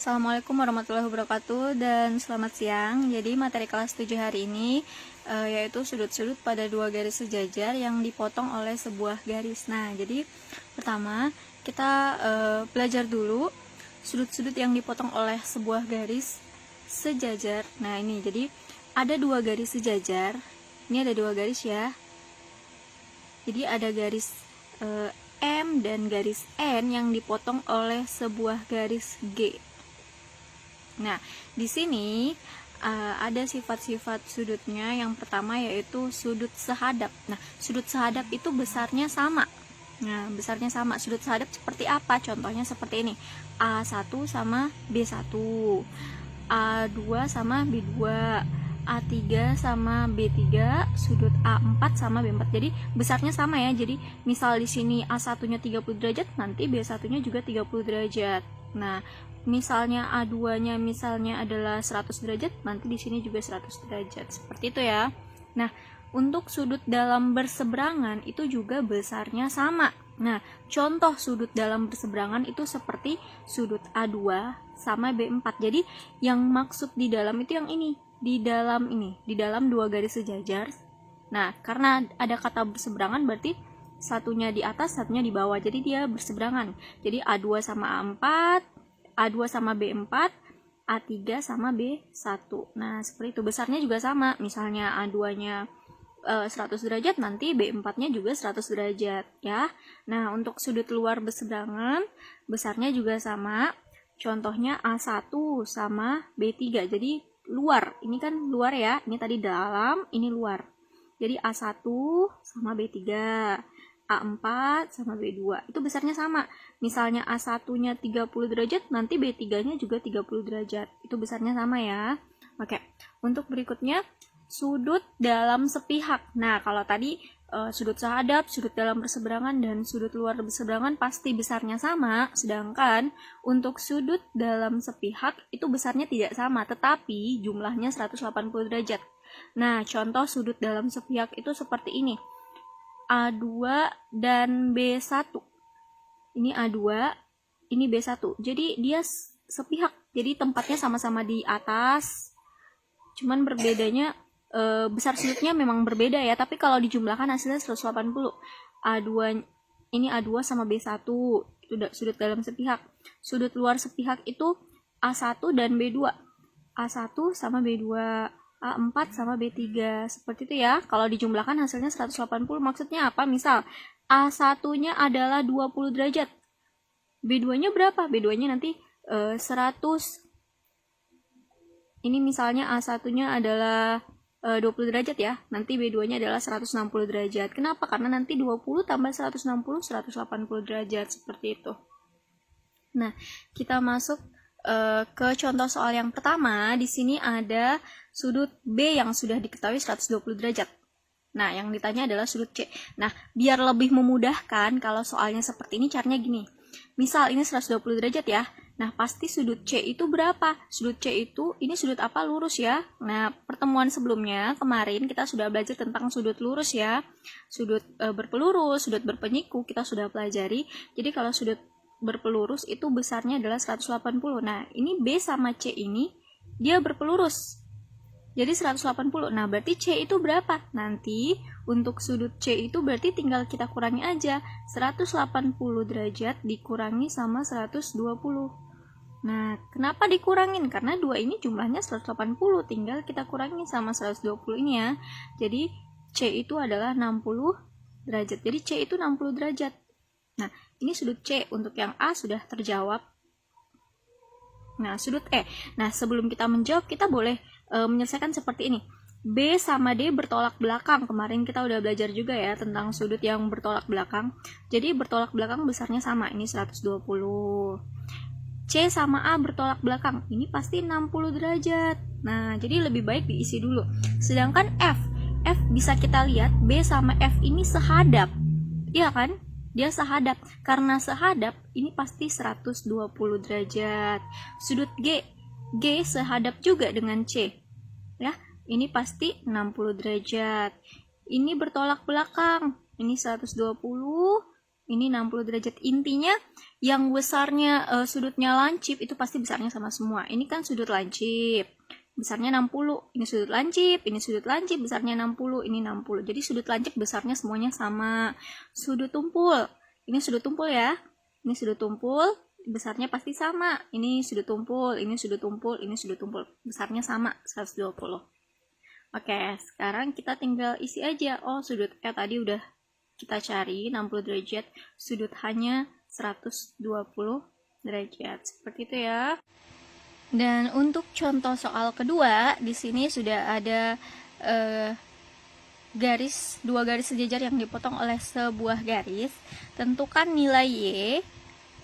Assalamualaikum warahmatullahi wabarakatuh dan selamat siang. Jadi materi kelas 7 hari ini yaitu sudut-sudut pada dua garis sejajar yang dipotong oleh sebuah garis. Nah, jadi pertama kita belajar dulu sudut-sudut yang dipotong oleh sebuah garis sejajar. Nah, ini jadi ada dua garis sejajar. Ini ada dua garis ya. Jadi ada garis M dan garis N yang dipotong oleh sebuah garis G. Nah, di sini ada sifat-sifat sudutnya. Yang pertama yaitu sudut sehadap. Nah, sudut sehadap itu besarnya sama. Nah, besarnya sama. Sudut sehadap seperti apa? Contohnya seperti ini. A1 sama B1, A2 sama B2, A3 sama B3, sudut A4 sama B4. Jadi besarnya sama ya. Jadi misal di sini A1-nya 30 derajat, nanti B1-nya juga 30 derajat. Nah, misalnya A2-nya misalnya adalah 100 derajat, nanti di sini juga 100 derajat. Seperti itu ya. Nah, untuk sudut dalam berseberangan itu juga besarnya sama. Nah, contoh sudut dalam berseberangan itu seperti sudut A2 sama B4. Jadi yang maksud di dalam itu yang ini, di dalam dua garis sejajar. Nah, karena ada kata berseberangan berarti satunya di atas, satunya di bawah. Jadi dia berseberangan. Jadi A2 sama A4, A2 sama B4, A3 sama B1. Nah, seperti itu. Besarnya juga sama. Misalnya A2-nya 100 derajat, nanti B4-nya juga 100 derajat ya. Nah, untuk sudut luar berseberangan besarnya juga sama. Contohnya A1 sama B3. Jadi luar, ini kan luar ya. Ini tadi dalam, ini luar. Jadi A1 sama B3, A4 sama B2. Itu besarnya sama. Misalnya A1-nya 30 derajat, nanti B3-nya juga 30 derajat. Itu besarnya sama ya. Oke. Untuk berikutnya sudut dalam sepihak. Nah, kalau tadi sudut sehadap, sudut dalam berseberangan, dan sudut luar berseberangan pasti besarnya sama. Sedangkan untuk sudut dalam sepihak itu besarnya tidak sama, tetapi jumlahnya 180 derajat. Nah, contoh sudut dalam sepihak itu seperti ini. A2 dan B1. Ini A2, ini B1. Jadi dia sepihak. Jadi tempatnya sama-sama di atas. Cuman berbedanya besar sudutnya memang berbeda ya, tapi kalau dijumlahkan hasilnya 180. A2 ini A2 sama B1 itu sudut dalam sepihak. Sudut luar sepihak itu A1 dan B2. A1 sama B2, A4 sama B3. Seperti itu ya. Kalau dijumlahkan hasilnya 180. Maksudnya apa? Misal A1-nya adalah 20 derajat. B2-nya berapa? B2-nya nanti 100. Ini misalnya A1-nya adalah 20 derajat ya, nanti B2-nya adalah 160 derajat. Kenapa? Karena nanti 20 tambah 160, 180 derajat, seperti itu. Nah, kita masuk ke contoh soal yang pertama. Di sini ada sudut B yang sudah diketahui 120 derajat. Nah, yang ditanya adalah sudut C. Nah, biar lebih memudahkan, kalau soalnya seperti ini, caranya gini. Misal ini 120 derajat ya. Nah, pasti sudut C itu berapa? Sudut C itu, ini sudut apa? Lurus ya. Nah, pertemuan sebelumnya, kemarin kita sudah belajar tentang sudut lurus ya. Sudut berpelurus, sudut berpenyiku, kita sudah pelajari. Jadi kalau sudut berpelurus itu besarnya adalah 180. Nah, ini B sama C ini, dia berpelurus. Jadi 180. Nah, berarti C itu berapa? Nanti untuk sudut C itu berarti tinggal kita kurangi aja. 180 derajat dikurangi sama 120. Nah, kenapa dikurangin? Karena 2 ini jumlahnya 180. Tinggal kita kurangi sama 120 ini ya. Jadi C itu adalah 60 derajat. Jadi C itu 60 derajat. Nah, ini sudut C. Untuk yang A sudah terjawab. Nah, sudut E. Nah, sebelum kita menjawab, kita boleh menyelesaikan seperti ini. B sama D bertolak belakang. Kemarin kita udah belajar juga ya tentang sudut yang bertolak belakang. Jadi bertolak belakang besarnya sama. Ini 120. C sama A bertolak belakang. Ini pasti 60 derajat. Nah, jadi lebih baik diisi dulu. Sedangkan F bisa kita lihat B sama F ini sehadap. Iya kan? Dia sehadap. Karena sehadap, ini pasti 120 derajat. Sudut G sehadap juga dengan C. Ya, ini pasti 60 derajat. Ini bertolak belakang. Ini 120, ini 60 derajat. Intinya yang besarnya sudutnya lancip itu pasti besarnya sama semua. Ini kan sudut lancip, besarnya 60. Ini sudut lancip, ini sudut lancip, besarnya 60, ini 60. Jadi sudut lancip besarnya semuanya sama. Sudut tumpul, ini sudut tumpul ya. Ini sudut tumpul, besarnya pasti sama. Ini sudut tumpul, ini sudut tumpul, ini sudut tumpul. Besarnya sama, 120. Oke, sekarang kita tinggal isi aja. Oh, sudut E tadi udah kita cari 60 derajat, sudut hanya 120 derajat. Seperti itu ya. Dan untuk contoh soal kedua, di sini sudah ada dua garis sejajar yang dipotong oleh sebuah garis. Tentukan nilai Y,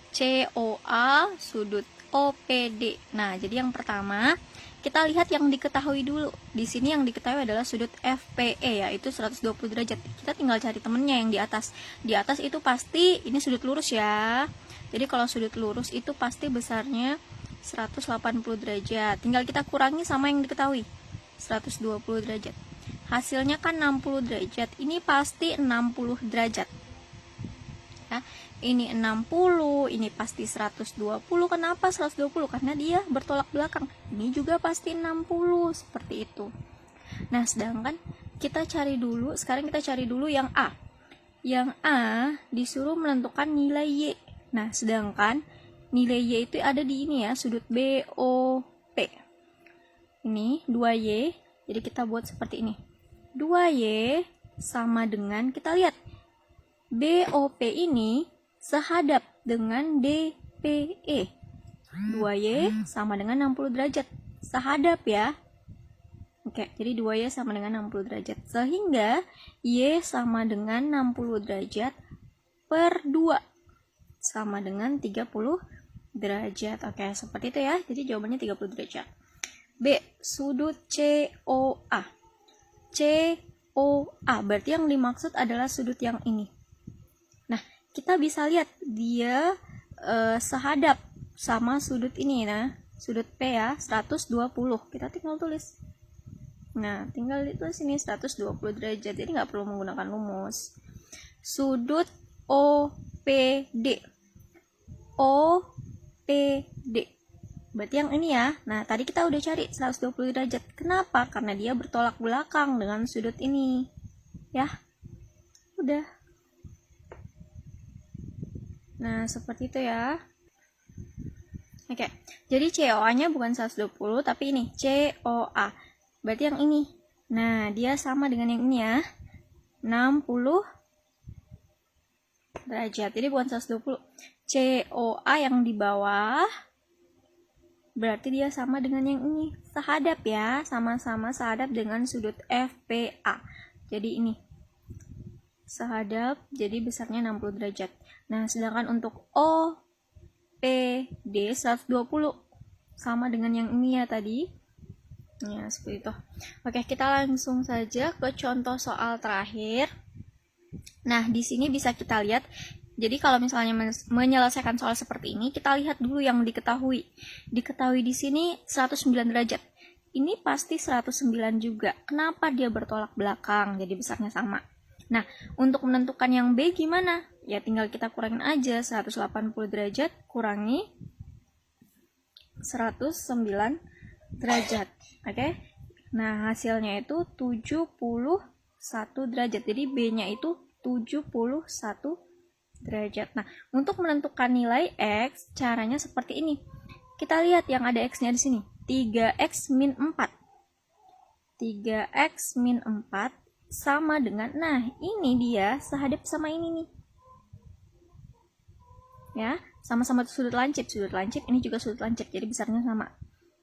COA, sudut OPD. Nah, jadi yang pertama kita lihat yang diketahui dulu. Di sini yang diketahui adalah sudut FPE, yaitu 120 derajat. Kita tinggal cari temennya yang di atas. Di atas itu pasti ini sudut lurus ya. Jadi kalau sudut lurus itu pasti besarnya 180 derajat. Tinggal kita kurangi sama yang diketahui, 120 derajat. Hasilnya kan 60 derajat. Ini pasti 60 derajat. Ya, ini 60, ini pasti 120. Kenapa 120? Karena dia bertolak belakang. Ini juga pasti 60, seperti itu. Nah, sedangkan kita cari dulu, sekarang kita cari dulu yang A. Yang A disuruh menentukan nilai Y. Nah, sedangkan nilai Y itu ada di ini ya, sudut BOP. Ini 2Y, jadi kita buat seperti ini. 2Y sama dengan, kita lihat, BOP ini sehadap dengan DPE. 2Y sama dengan 60 derajat. Sehadap ya. Oke, jadi 2Y sama dengan 60 derajat. Sehingga Y sama dengan 60 derajat per 2 sama dengan 30 derajat. Oke, seperti itu ya. Jadi jawabannya 30 derajat. B, sudut COA. COA berarti yang dimaksud adalah sudut yang ini. Nah, kita bisa lihat dia sehadap sama sudut ini. Nah, sudut P ya, 120. Kita tinggal tulis. Nah, tinggal ditulis ini 120 derajat. Jadi nggak perlu menggunakan rumus. Sudut OPD. OPD. Berarti yang ini ya. Nah, tadi kita udah cari 120 derajat. Kenapa? Karena dia bertolak belakang dengan sudut ini. Ya. Udah. Nah, seperti itu ya. Oke. Jadi COA-nya bukan 120, tapi ini COA. Berarti yang ini. Nah, dia sama dengan yang ini ya. 60 derajat. Jadi bukan 120. COA yang di bawah berarti dia sama dengan yang ini. Sehadap ya. Sama-sama sehadap dengan sudut FPA. Jadi ini. Sehadap, jadi besarnya 60 derajat. Nah, sedangkan untuk OPD 120 sama dengan yang ini ya tadi. Ya, seperti itu. Oke, kita langsung saja ke contoh soal terakhir. Nah, di sini bisa kita lihat. Jadi kalau misalnya menyelesaikan soal seperti ini, kita lihat dulu yang diketahui. Diketahui di sini 109 derajat. Ini pasti 109 juga. Kenapa dia bertolak belakang? Jadi besarnya sama. Nah, untuk menentukan yang B gimana? Ya tinggal kita kurangin aja 180 derajat kurangi 109 derajat. Oke? Nah, hasilnya itu 71 derajat. Jadi B-nya itu 71 derajat. Nah, untuk menentukan nilai X, caranya seperti ini. Kita lihat yang ada X-nya di sini. 3X min 4. 3X min 4 sama dengan, nah ini dia sehadap sama ini nih. Ya, sama-sama sudut lancip. Sudut lancip, ini juga sudut lancip. Jadi besarnya sama.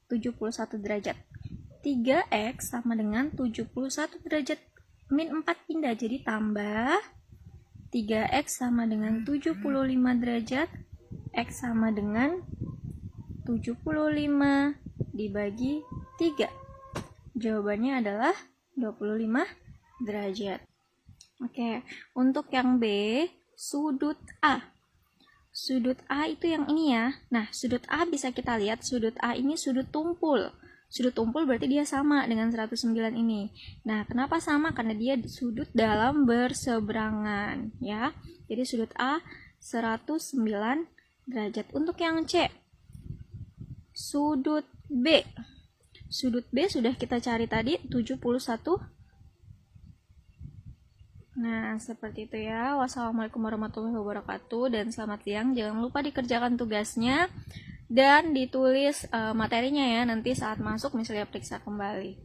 71 derajat. 3X sama dengan 71 derajat. Min 4 pindah, jadi tambah 3X sama dengan 75 derajat. X sama dengan 75 dibagi 3. Jawabannya adalah 25 derajat. Oke, untuk yang B, sudut A. Sudut A itu yang ini ya. Nah, sudut A bisa kita lihat, sudut A ini sudut tumpul. Sudut tumpul berarti dia sama dengan 109 ini. Nah, kenapa sama? Karena dia sudut dalam berseberangan, ya. Jadi sudut A 109 derajat. Untuk yang C, sudut B. Sudut B sudah kita cari tadi 71. Nah, seperti itu ya. Wassalamualaikum warahmatullahi wabarakatuh dan selamat siang. Jangan lupa dikerjakan tugasnya dan ditulis materinya ya nanti saat masuk misalnya periksa kembali.